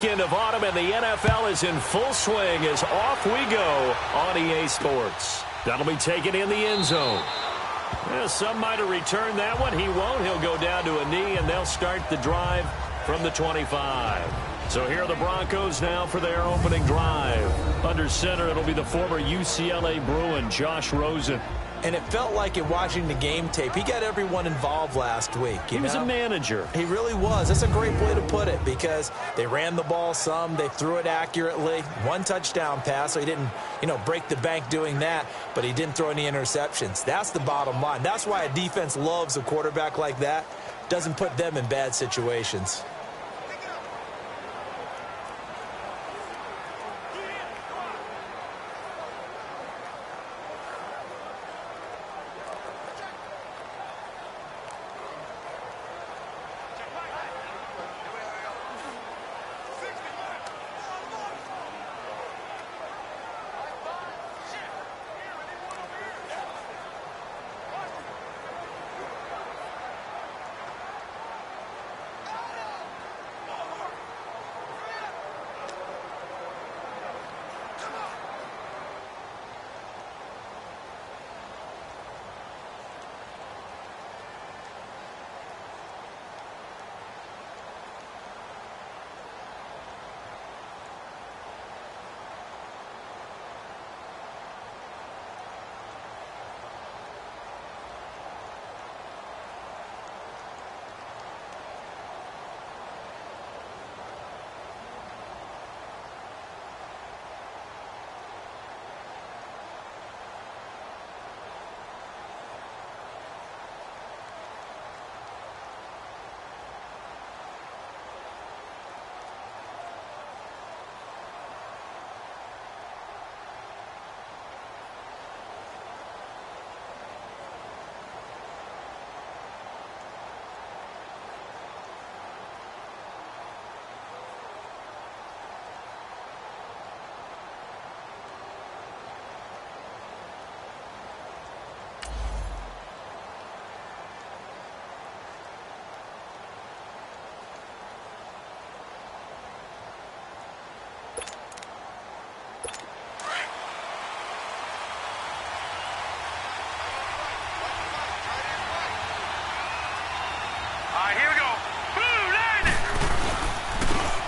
End of autumn and the NFL is in full swing as off we go on EA Sports. That'll be taken in the end zone. Yeah, some might have returned that one. He won't. He'll go down to a knee, and they'll start the drive from the 25. So here are the Broncos now for their opening drive. Under center, it'll be the former UCLA Bruin, Josh Rosen. And it felt like in watching the game tape, he got everyone involved last week. He was a manager. He really was. That's a great way to put it because they ran the ball some. They threw it accurately. One touchdown pass, so he didn't, break the bank doing that, but he didn't throw any interceptions. That's the bottom line. That's why a defense loves a quarterback like that. Doesn't put them in bad situations.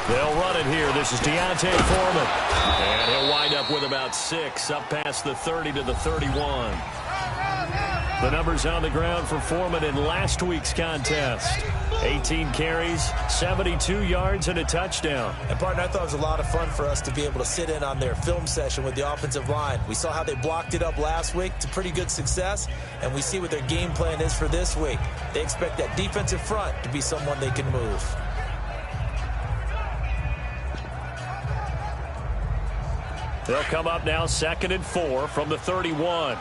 They'll run it here. This is Deontay Foreman. And he'll wind up with about 6 up past the 30 to the 31. The numbers on the ground for Foreman in last week's contest. 18 carries, 72 yards, and a touchdown. And, partner, I thought it was a lot of fun for us to be able to sit in on their film session with the offensive line. We saw how they blocked it up last week to pretty good success, and we see what their game plan is for this week. They expect that defensive front to be someone they can move. They'll come up now 2nd and 4 from the 31.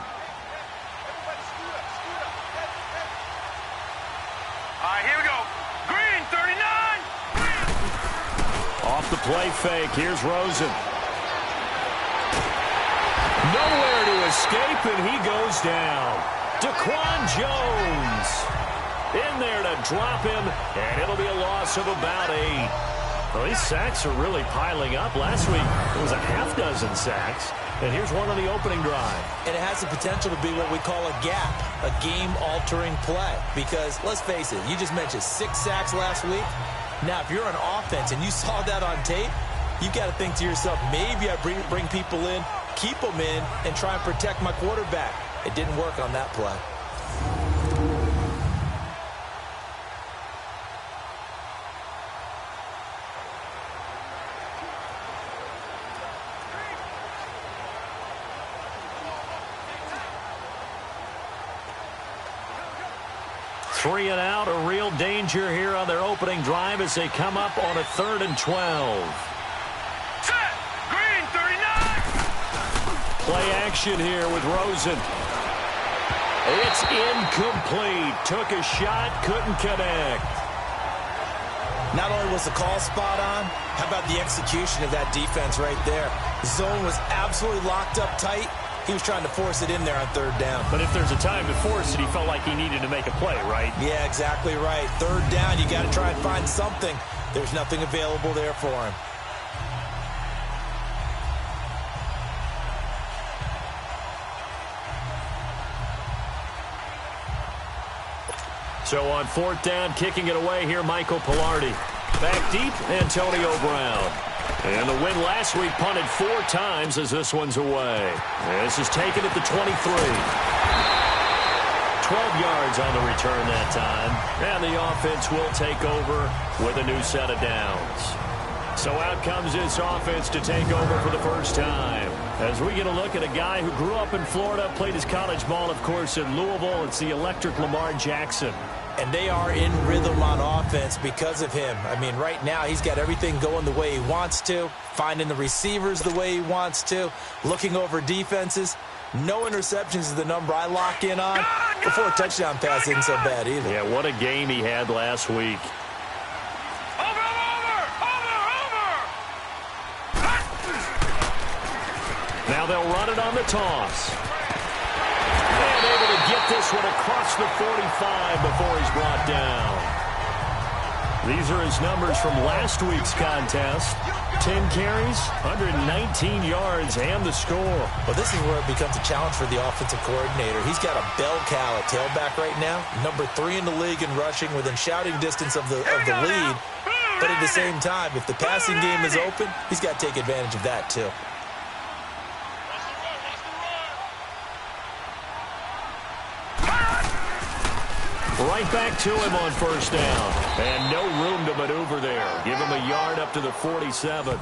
Here we go. Green, 39. Off the play fake. Here's Rosen. Nowhere to escape, and he goes down. Daquan Jones in there to drop him, and it'll be a loss of about 8. Well, these sacks are really piling up. Last week, it was a half-dozen sacks. And here's one on the opening drive. And it has the potential to be what we call a gap, a game-altering play. Because, let's face it, you just mentioned 6 sacks last week. Now, if you're on offense and you saw that on tape, you've got to think to yourself, maybe I bring people in, keep them in, and try and protect my quarterback. It didn't work on that play. Three and out, a real danger here on their opening drive as they come up on a 3rd and 12. Set. Green, 39. Play action here with Rosen. It's incomplete. Took a shot, couldn't connect. Not only was the call spot on, how about the execution of that defense right there? The zone was absolutely locked up tight. He was trying to force it in there on 3rd down. But if there's a time to force it, he felt like he needed to make a play, right? Yeah, exactly right. 3rd down, you got to try and find something. There's nothing available there for him. So on 4th down, kicking it away here, Michael Pilardi. Back deep, Antonio Brown. And the win last week punted 4 times as this one's away. This is taken at the 23. 12 yards on the return that time. And the offense will take over with a new set of downs. So out comes this offense to take over for the first time. As we get a look at a guy who grew up in Florida, played his college ball, of course, in Louisville. It's the electric Lamar Jackson. And they are in rhythm on offense because of him. I mean, right now, he's got everything going the way he wants to, finding the receivers the way he wants to, looking over defenses. No interceptions is the number I lock in on. Before a touchdown pass isn't so bad either. Yeah, what a game he had last week. Now they'll run it on the toss. And able to get this one across the 45 before he's brought down. These are his numbers from last week's contest. 10 carries, 119 yards, and the score. Well, this is where it becomes a challenge for the offensive coordinator. He's got a bell cow at tailback right now. Number 3 in the league in rushing, within shouting distance of the lead. But at the same time, if the passing game is open, he's got to take advantage of that too. Right back to him on 1st down. And no room to maneuver there. Give him a yard up to the 47.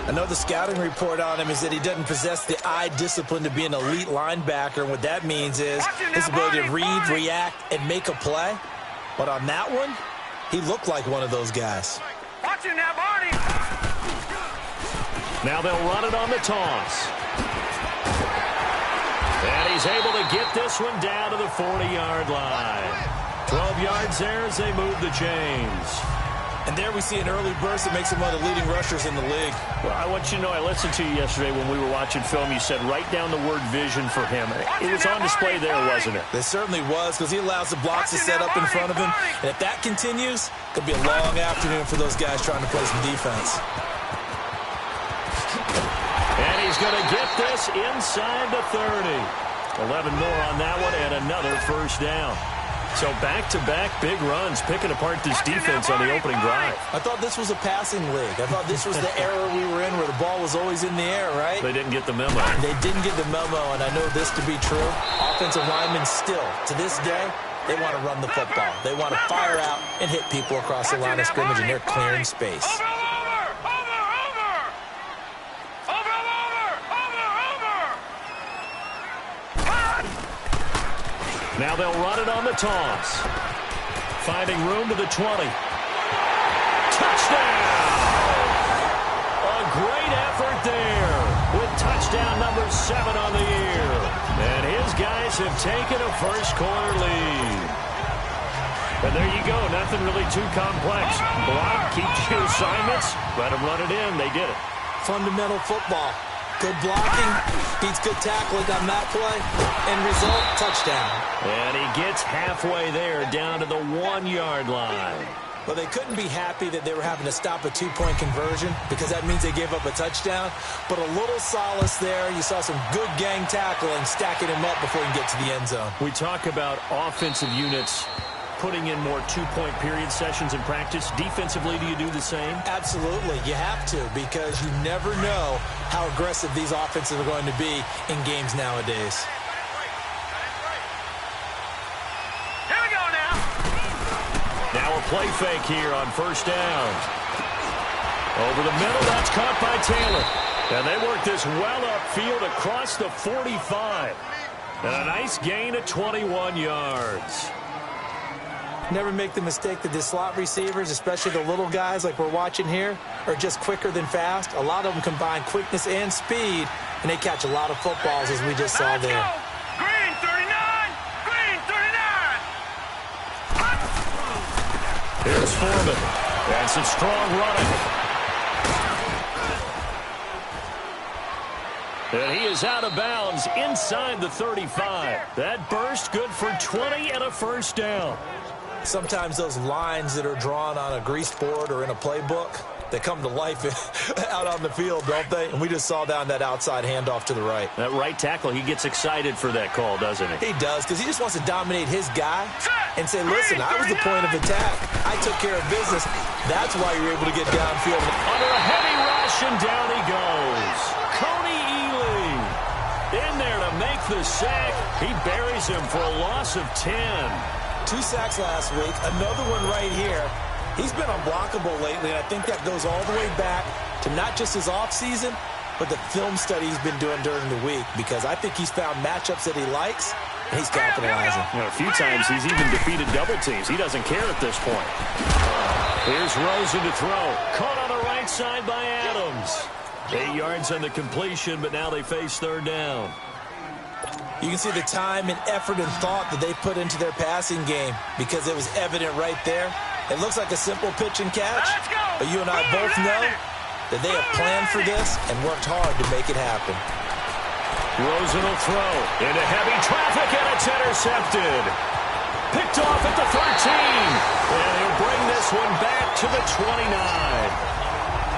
I know the scouting report on him is that he doesn't possess the eye discipline to be an elite linebacker. And what that means is his ability to read, react, and make a play. But on that one, he looked like one of those guys. Watch him now, Barney. Now they'll run it on the toss. And he's able to get this one down to the 40-yard line. 12 yards there as they move the chains. And there we see an early burst that makes him one of the leading rushers in the league. Well, I want you to know, I listened to you yesterday when we were watching film. You said write down the word vision for him. It was on display there, wasn't it? It certainly was, because he allows the blocks to set up in front of him. And if that continues, it'll be a long afternoon for those guys trying to play some defense. And he's going to get this inside the 30. 11 more on that one and another 1st down. So back-to-back big runs, picking apart this defense on the opening drive. I thought this was a passing league. I thought this was the era we were in where the ball was always in the air, right? They didn't get the memo. They didn't get the memo, and I know this to be true. Offensive linemen still, to this day, they want to run the football. They want to fire out and hit people across the line of scrimmage, and they're clearing space. Now they'll run it on the toss. Finding room to the 20. Touchdown! A great effort there with touchdown number 7 on the year. And his guys have taken a first-quarter lead. And there you go. Nothing really too complex. Block, keep your assignments, let them run it in. They did it. Fundamental football. Good blocking, beats good tackling on that play, and result, touchdown. And he gets halfway there, down to the 1-yard line. Well, they couldn't be happy that they were having to stop a 2-point conversion because that means they gave up a touchdown. But a little solace there. You saw some good gang tackling, stacking him up before he can get to the end zone. We talk about offensive units putting in more 2-point period sessions in practice. Defensively, do you do the same? Absolutely. You have to, because you never know how aggressive these offenses are going to be in games nowadays. Here we go now. Now a play fake here on 1st down. Over the middle, that's caught by Taylor. And they work this well upfield across the 45. And a nice gain of 21 yards. Never make the mistake that the slot receivers, especially the little guys like we're watching here, are just quicker than fast. A lot of them combine quickness and speed, and they catch a lot of footballs, as we just saw there. Green 39! Green 39! Here's Foreman. And some strong running. And he is out of bounds inside the 35. That burst good for 20 and a 1st down. Sometimes those lines that are drawn on a grease board or in a playbook, They come to life out on the field, don't they? And we just saw down that outside handoff to the right. That right tackle, he gets excited for that call, doesn't he? He does, because he just wants to dominate his guy and say, listen, I was the point of attack. I took care of business. That's why you're able to get downfield. Under a heavy rush, and down he goes. Coney Ely in there to make the sack. He buries him for a loss of 10. 2 sacks last week, another one right here. He's been unblockable lately, and I think that goes all the way back to not just his offseason, but the film study he's been doing during the week, because I think he's found matchups that he likes, and he's capitalizing. You know, a few times he's even defeated double teams. He doesn't care at this point. Here's Rosen to throw. Caught on the right side by Adams. 8 yards on the completion, but now they face third down. You can see the time and effort and thought that they put into their passing game, because it was evident right there. It looks like a simple pitch and catch, but you and I both know that they have planned for this and worked hard to make it happen. Rosen will throw into heavy traffic, and it's intercepted. Picked off at the 13, and he'll bring this one back to the 29.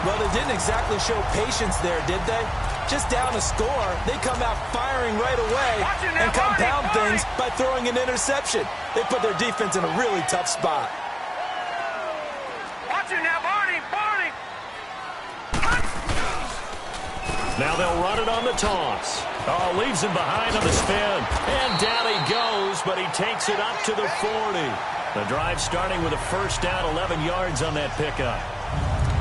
Well, they didn't exactly show patience there, did they? Just down a score, they come out firing right away and compound things by throwing an interception. They put their defense in a really tough spot. Now they'll run it on the toss. Oh, leaves him behind on the spin. And down he goes, but he takes it up to the 40. The drive starting with a first down, 11 yards on that pickup.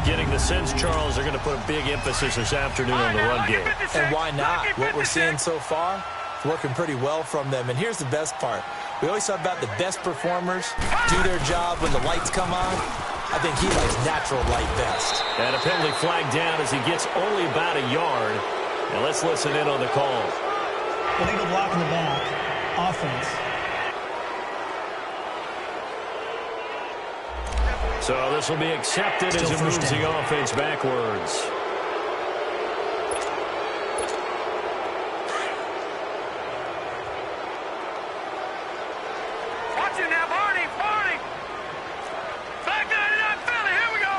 Getting the sense, Charles, they're going to put a big emphasis this afternoon on the run game. And why not? What we're seeing so far, it's working pretty well from them. And here's the best part. We always talk about the best performers do their job when the lights come on. I think he likes natural light best. And a penalty flag down as he gets only about a yard. And let's listen in on the call. Illegal block in the back. Offense. So this will be accepted as it moves the offense backwards. Watch it now, Barney, Barney. Back 99 Philly, here we go.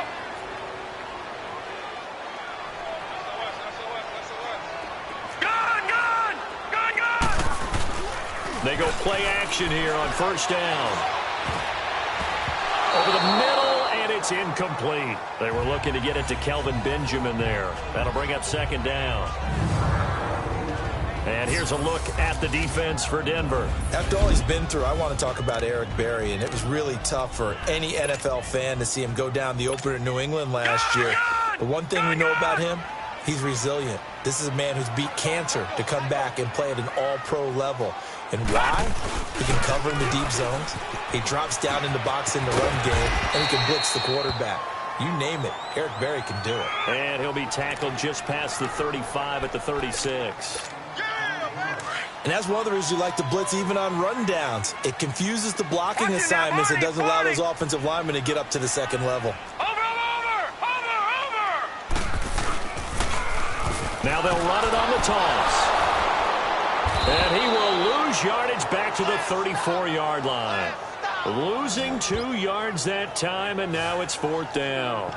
Gun. They go play action here on first down. Over the middle, and it's incomplete. They were looking to get it to Kelvin Benjamin there. That'll bring up second down. And here's a look at the defense for Denver. After all he's been through, I want to talk about Eric Berry, and it was really tough for any NFL fan to see him go down the opener in New England last year. But one thing we know about him, he's resilient. This is a man who's beat cancer to come back and play at an all-pro level. And why? He can cover in the deep zones. He drops down in the box in the run game, and he can blitz the quarterback. You name it, Eric Berry can do it. And he'll be tackled just past the 35 at the 36. And that's one of the reasons you like to blitz even on rundowns. It confuses the blocking assignments. It doesn't allow those offensive linemen to get up to the second level. Over. Now they'll run it on the toss. And he will lose yardage back to the 34-yard line. Losing 2 yards that time, and now it's fourth down.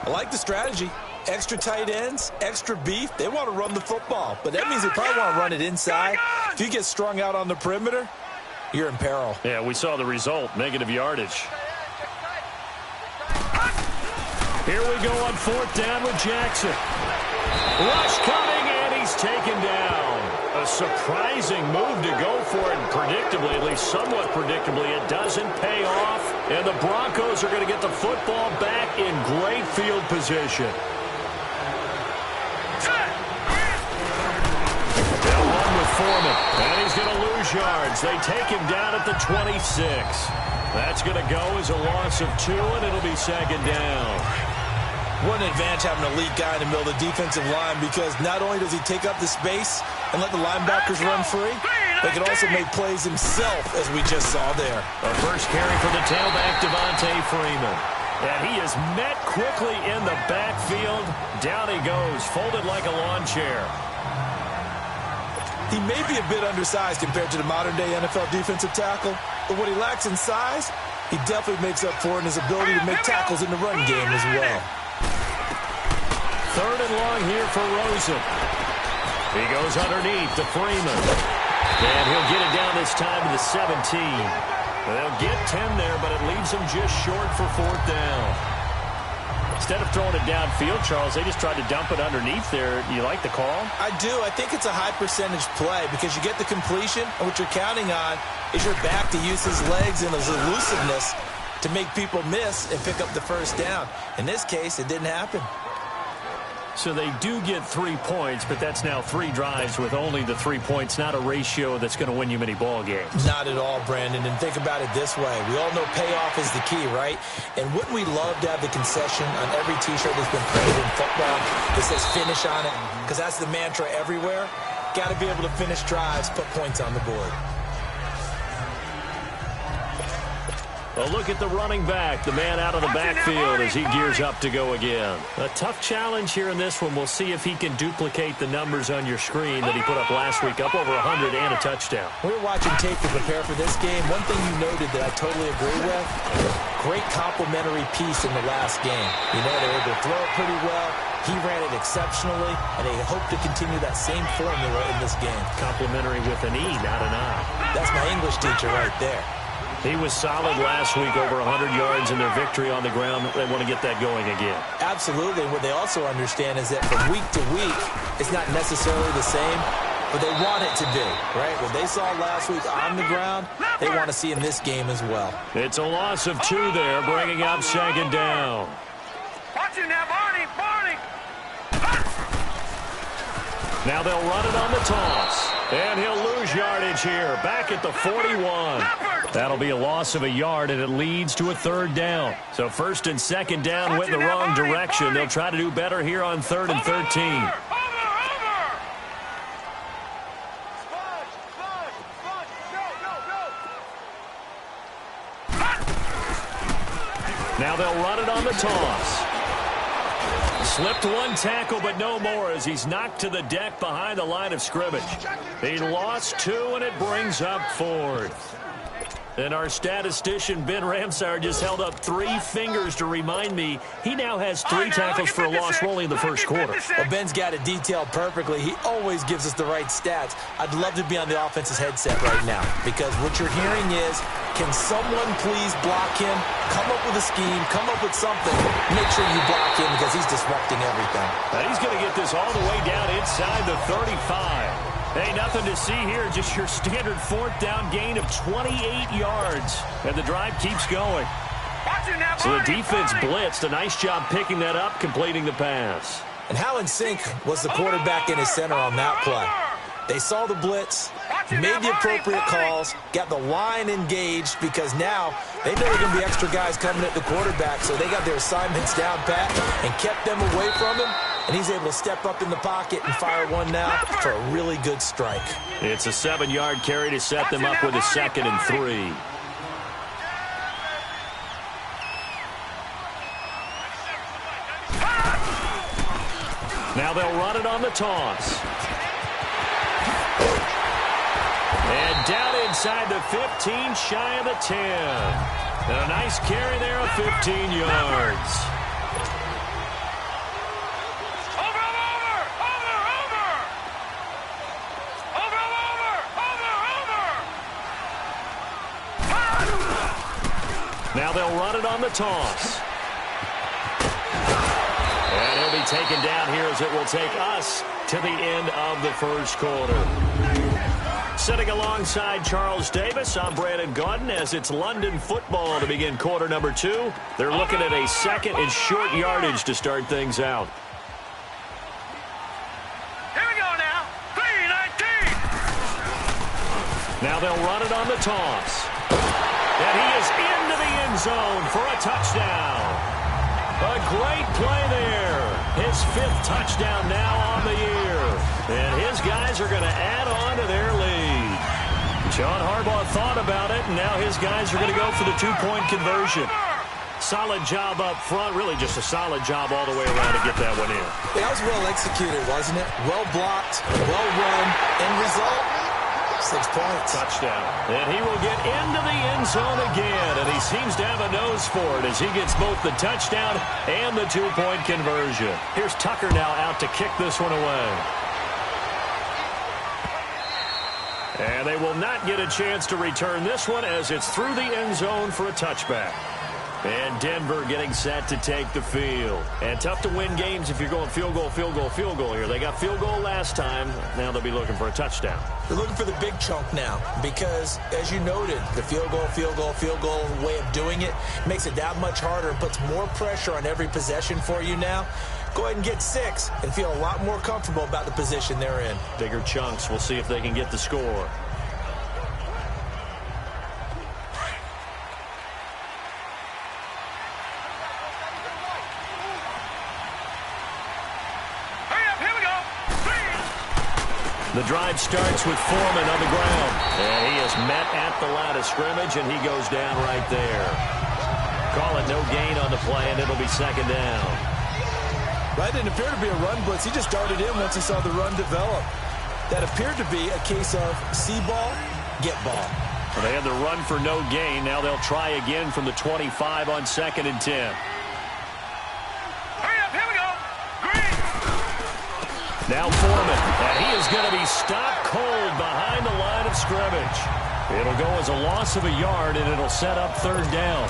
I like the strategy. Extra tight ends, extra beef. They want to run the football, but that means they probably want to run it inside. If you get strung out on the perimeter, you're in peril. Yeah, we saw the result, negative yardage. Here we go on fourth down with Jackson. Rush coming, and he's taken down. A surprising move to go for it, and predictably, at least somewhat predictably, it doesn't pay off. And the Broncos are going to get the football back in great field position. They'll run with Foreman, and he's going to lose yards. They take him down at the 26. That's going to go as a loss of 2, and it'll be second down. What an advantage having an elite guy in the middle of the defensive line, because not only does he take up the space and let the linebackers run free, but he can also make plays himself, as we just saw there. A first carry for the tailback, Devontae Freeman. And he is met quickly in the backfield. Down he goes, folded like a lawn chair. He may be a bit undersized compared to the modern-day NFL defensive tackle, but what he lacks in size, he definitely makes up for it in his ability to make tackles in the run game as well. 3rd and long here for Rosen. He goes underneath to Freeman. And he'll get it down this time to the 17. They'll get 10 there, but it leaves them just short for 4th down. Instead of throwing it downfield, Charles, they just tried to dump it underneath there. You like the call? I do. I think it's a high-percentage play because you get the completion, and what you're counting on is your back to use his legs and his elusiveness to make people miss and pick up the 1st down. In this case, it didn't happen. So they do get 3 points, but that's now 3 drives with only the 3 points, not a ratio that's going to win you many ball games. Not at all, Brandon. And think about it this way. We all know payoff is the key, right? And wouldn't we love to have the concession on every T-shirt that's been printed in football that says finish on it? Because that's the mantra everywhere. Got to be able to finish drives, put points on the board. A look at the running back, the man out of the backfield as he gears up to go again. A tough challenge here in this one. We'll see if he can duplicate the numbers on your screen that he put up last week, up over 100 and a touchdown. We were watching tape to prepare for this game. One thing you noted that I totally agree with, great complimentary piece in the last game. You know, they were able to throw it pretty well. He ran it exceptionally, and they hope to continue that same formula in this game. Complimentary with an E, not an I. That's my English teacher right there. He was solid last week, over 100 yards in their victory on the ground. They want to get that going again. Absolutely. What they also understand is that from week to week, it's not necessarily the same, but they want it to be, right? What they saw last week on the ground, they want to see in this game as well. It's a loss of 2 there, bringing up 2nd down. Watch it now, Barney, Barney. Now they'll run it on the toss. And he'll lose yardage here, back at the 41. That'll be a loss of a yard, and it leads to a 3rd down. So 1st and 2nd down went in the wrong direction. They'll try to do better here on 3rd and 13. Now they'll run it on the toss. Slipped 1 tackle, but no more as he's knocked to the deck behind the line of scrimmage. He lost 2, and it brings up 4th. And our statistician, Ben Ramsauer, just held up 3 fingers to remind me he now has 3 tackles for a loss only in the 1st quarter. Well, Ben's got it detailed perfectly. He always gives us the right stats. I'd love to be on the offense's headset right now because what you're hearing is, can someone please block him? Come up with a scheme. Come up with something. Make sure you block him because he's disrupting everything. Now he's going to get this all the way down inside the 35. Hey, nothing to see here. Just your standard 4th down gain of 28 yards. And the drive keeps going. So the defense blitzed. A nice job picking that up, completing the pass. And how in sync was the quarterback and his center on that play? They saw the blitz, made the appropriate calls, got the line engaged because now they know there are going to be extra guys coming at the quarterback, so they got their assignments down pat and kept them away from him, and he's able to step up in the pocket and fire one now for a really good strike. It's a 7-yard carry to set them up with a 2nd and 3. Now they'll run it on the toss. And down inside the 15, shy of the 10. And a nice carry there of 15 yards. Now they'll run it on the toss. And he'll be taken down here as it will take us to the end of the 1st quarter. Sitting alongside Charles Davis, I'm Brandon Gaudin as it's London football to begin quarter number 2. They're looking at a 2nd and short yardage to start things out. Here we go now. 3-19. Now they'll run it on the toss. And he is into the end zone for a touchdown. A great play there. His 5th touchdown now on the year. And his guys are going to add on to their lead. John Harbaugh thought about it, and now his guys are going to go for the 2-point conversion. Solid job up front, really just a solid job all the way around to get that one in. That was well executed, wasn't it? Well blocked, well run. End result, 6 points. Touchdown. And he will get into the end zone again, and he seems to have a nose for it as he gets both the touchdown and the two-point conversion. Here's Tucker now out to kick this one away. And they will not get a chance to return this one as it's through the end zone for a touchback. And Denver getting set to take the field. And tough to win games if you're going field goal, field goal, field goal here. They got field goal last time. Now they'll be looking for a touchdown. They're looking for the big chunk now because, as you noted, the field goal, field goal, field goal way of doing it makes it that much harder and puts more pressure on every possession for you now. Go ahead and get 6 and feel a lot more comfortable about the position they're in. Bigger chunks. We'll see if they can get the score. The drive starts with Foreman on the ground. And he is met at the line of scrimmage, and he goes down right there. Call it no gain on the play, and it'll be second down. That didn't appear to be a run blitz. He just darted in once he saw the run develop. That appeared to be a case of see ball, get ball. Well, they had the run for no gain. Now they'll try again from the 25 on 2nd and 10. Now Foreman, and he is going to be stopped cold behind the line of scrimmage. It'll go as a loss of a yard, and it'll set up third down.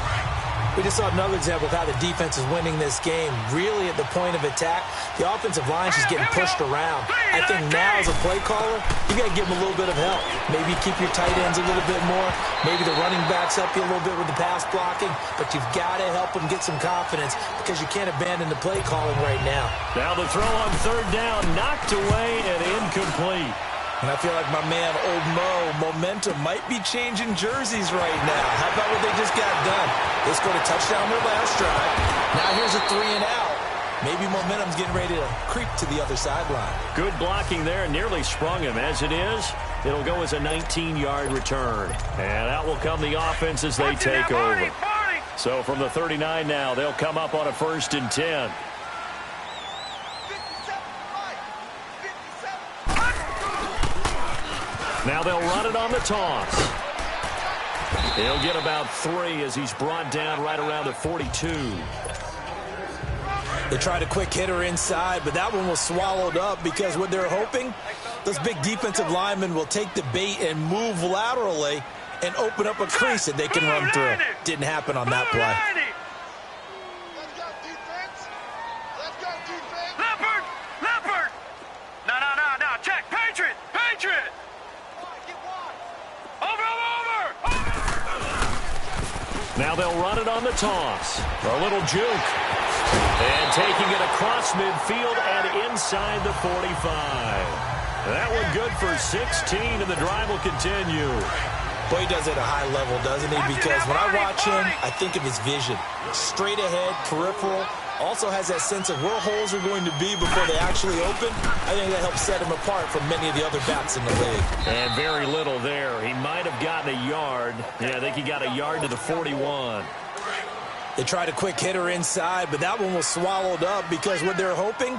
We just saw another example of how the defense is winning this game. Really at the point of attack, the offensive line is just getting pushed around. I think now as a play caller, you got to give them a little bit of help. Maybe keep your tight ends a little bit more. Maybe the running backs help you a little bit with the pass blocking. But you've got to help them get some confidence because you can't abandon the play calling right now. Now the throw on third down, knocked away and incomplete. And I feel like my man, Old Mo, momentum might be changing jerseys right now. How about what they just got done? They scored a touchdown their last drive. Now here's a 3 and out. Maybe momentum's getting ready to creep to the other sideline. Good blocking there, nearly sprung him. As it is, it'll go as a 19-yard return. And out will come the offense as they take over. So from the 39 now, they'll come up on a 1st and 10. Now they'll run it on the toss. He'll get about 3 as he's brought down right around the 42. They tried a quick hitter inside, but that one was swallowed up because what they're hoping, those big defensive linemen will take the bait and move laterally and open up a crease that they can run through. Didn't happen on that play. Let's go, defense. Let's go, defense. Leopard! Leopard! No. Check. Patriot! Patriot! Now they'll run it on the toss. A little juke. And taking it across midfield and inside the 45. That one good for 16, and the drive will continue. Boy, he does it at a high level, doesn't he? Because when I watch him, I think of his vision. Straight ahead, peripheral. Also has that sense of where holes are going to be before they actually open. I think that helps set him apart from many of the other backs in the league. And very little there. He might have gotten a yard. Yeah, I think he got a yard to the 41. They tried a quick hitter inside, but that one was swallowed up because what they're hoping,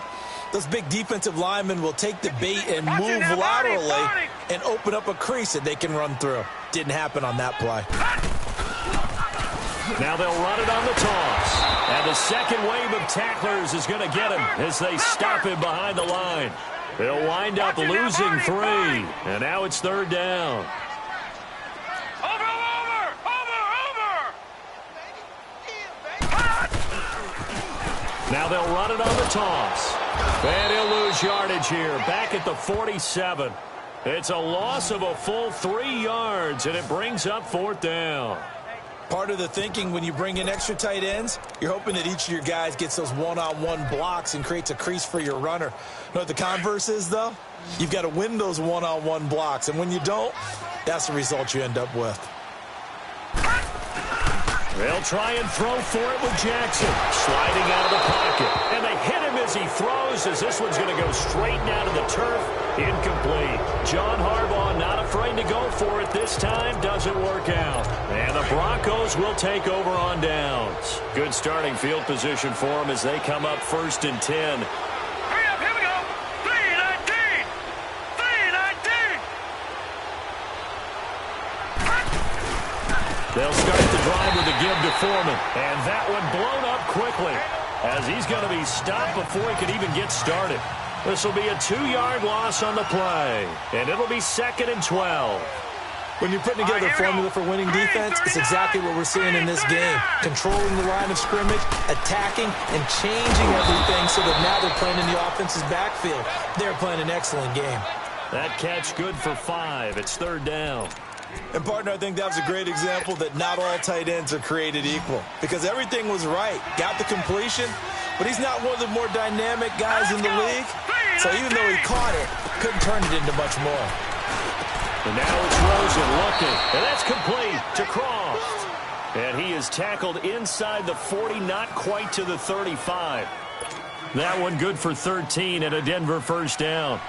those big defensive linemen will take the bait and move laterally and open up a crease that they can run through. Didn't happen on that play. Now they'll run it on the toss. And the second wave of tacklers is going to get him as they stop him behind the line. They'll wind up losing 3. And now it's third down. Over! Now they'll run it on the toss. And he'll lose yardage here. Back at the 47. It's a loss of a full 3 yards, and it brings up 4th down. Part of the thinking when you bring in extra tight ends, you're hoping that each of your guys gets those one-on-one blocks and creates a crease for your runner. You know what the converse is, though? You've got to win those one-on-one blocks, and when you don't, that's the result you end up with. They'll try and throw for it with Jackson. Sliding out of the pocket. And they hit him as he throws, as this one's going to go straight down to the turf. Incomplete. John Harbaugh not afraid to go for it this time. Doesn't work out. And the Broncos will take over on downs. Good starting field position for them as they come up 1st and 10. Hurry up, here we go. 3-19. They'll start the drive with a give to Foreman. And that one blown up quickly as he's going to be stopped before he can even get started. This will be a 2-yard loss on the play, and it'll be 2nd and 12. When you're putting together a formula for winning defense, it's exactly what we're seeing in this game. Controlling the line of scrimmage, attacking, and changing everything so that now they're playing in the offense's backfield. They're playing an excellent game. That catch good for 5. It's 3rd down. And, partner, I think that was a great example that not all tight ends are created equal because everything was right. Got the completion, but he's not one of the more dynamic guys in the league. So even though he caught it, couldn't turn it into much more. And now it's Rosen looking, and that's complete to Croft. And he is tackled inside the 40, not quite to the 35. That one good for 13 and a Denver 1st down.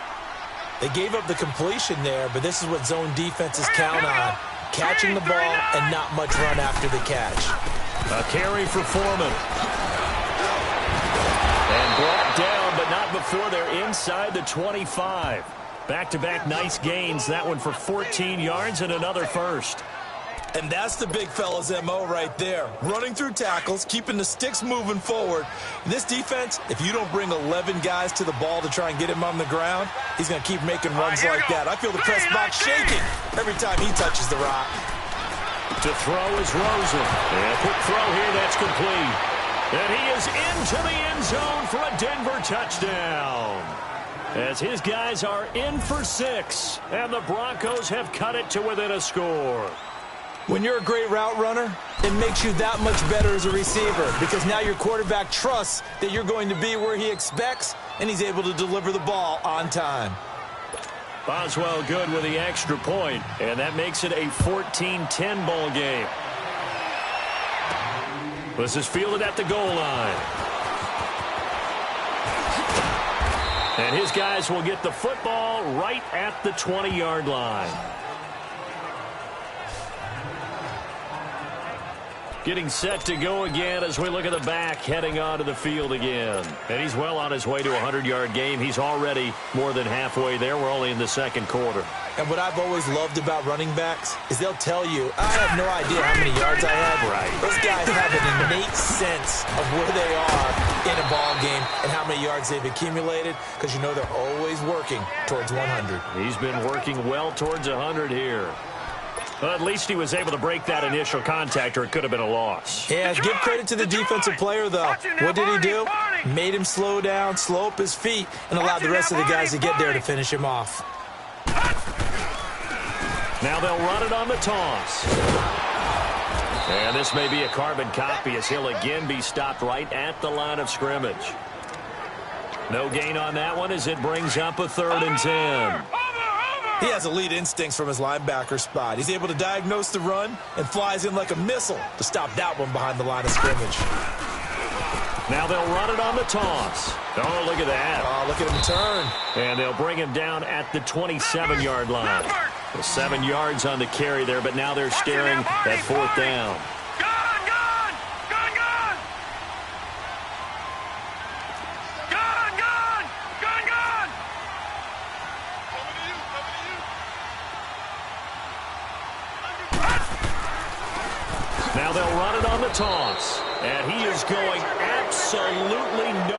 They gave up the completion there, but this is what zone defenses count on. Catching the ball and not much run after the catch. A carry for Foreman. And brought down, but not before they're inside the 25. Back-to-back nice gains. That one for 14 yards and another 1st. And that's the big fella's MO right there. Running through tackles, keeping the sticks moving forward. This defense, if you don't bring 11 guys to the ball to try and get him on the ground, he's going to keep making runs like that. I feel the press box shaking every time he touches the rock. To throw is Rosen. And a quick throw here, that's complete. And he is into the end zone for a Denver touchdown. As his guys are in for 6, and the Broncos have cut it to within a score. When you're a great route runner, it makes you that much better as a receiver because now your quarterback trusts that you're going to be where he expects, and he's able to deliver the ball on time. Boswell good with the extra point, and that makes it a 14-10 ball game. This is fielded at the goal line. And his guys will get the football right at the 20-yard line. Getting set to go again as we look at the back heading onto the field again. And he's well on his way to a 100-yard game. He's already more than halfway there. We're only in the 2nd quarter. And what I've always loved about running backs is they'll tell you, I have no idea how many yards I have. Right. Those guys have an innate sense of where they are in a ball game and how many yards they've accumulated because you know they're always working towards 100. He's been working well towards 100 here. Well, at least he was able to break that initial contact, or it could have been a loss. Yeah, give credit to the defensive player, though. What did he do? Made him slow down, slow up his feet, and allowed the rest of the guys to get there to finish him off. Now they'll run it on the toss. And this may be a carbon copy as he'll again be stopped right at the line of scrimmage. No gain on that one as it brings up a 3rd and 10. He has elite instincts from his linebacker spot. He's able to diagnose the run and flies in like a missile to stop that one behind the line of scrimmage. Now they'll run it on the toss. Oh, look at that. Oh, look at him turn. And they'll bring him down at the 27-yard line. 7 yards on the carry there, but now they're staring at 4th down. Now they'll run it on the toss. And he is going absolutely no